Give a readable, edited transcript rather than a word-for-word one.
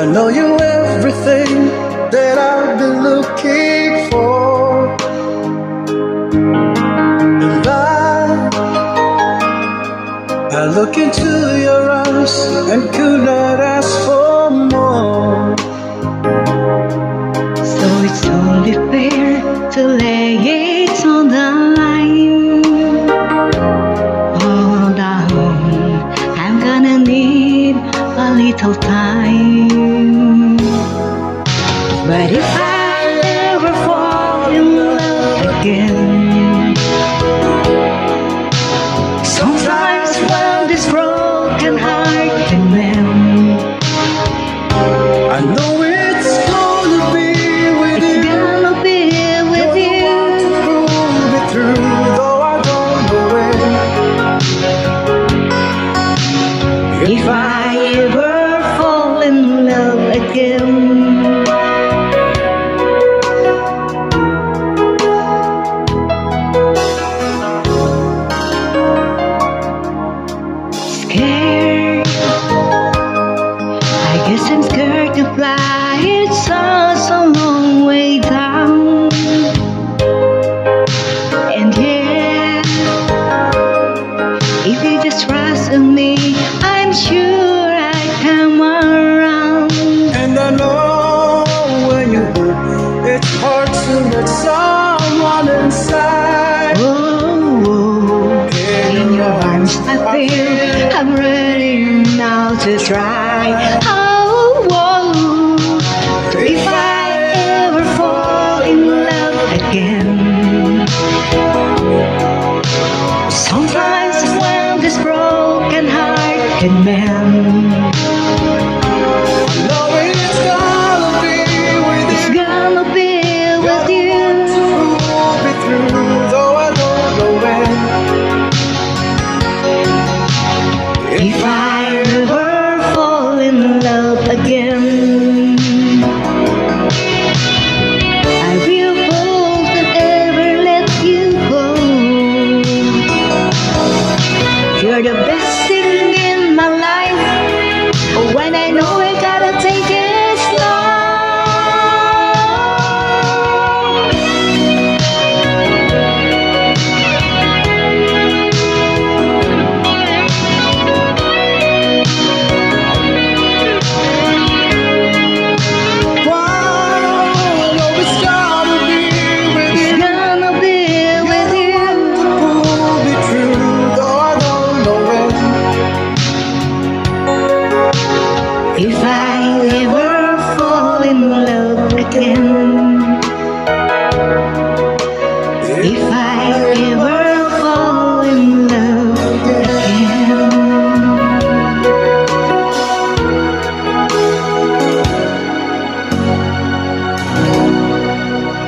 I know you everything that I've been looking for, and I look into your eyes and could not ask for more. So it's only fair to lay it on the line. Hold on, I'm gonna need a little time. But if I ever fall in love again, sometimes when this broken heart can mend, I know it's gonna be with it's you. gonna be with You're the you. one to pull me through, though I don't know when. If I ever fall in love again, scared, I guess I'm scared to fly. It's such a long way down, and yeah, if you just trust in me, I'm sure I'd come around. And I know when you hurt, it's hard to let someone inside. Oh, in your arms I feel I'm ready now to try. Oh, if I ever fall in love again, sometimes when this broken heart can mend, No, it's gonna be with it's you. gonna be with you. Pull me through, though I don't know when. If I ever fall in love again, I will hold and ever let you go. You're the best thing in my life. When I know I gotta take it slow. Wow, no, it's gotta be with It's you. gonna be with you. Pull me through, though I don't know when. If I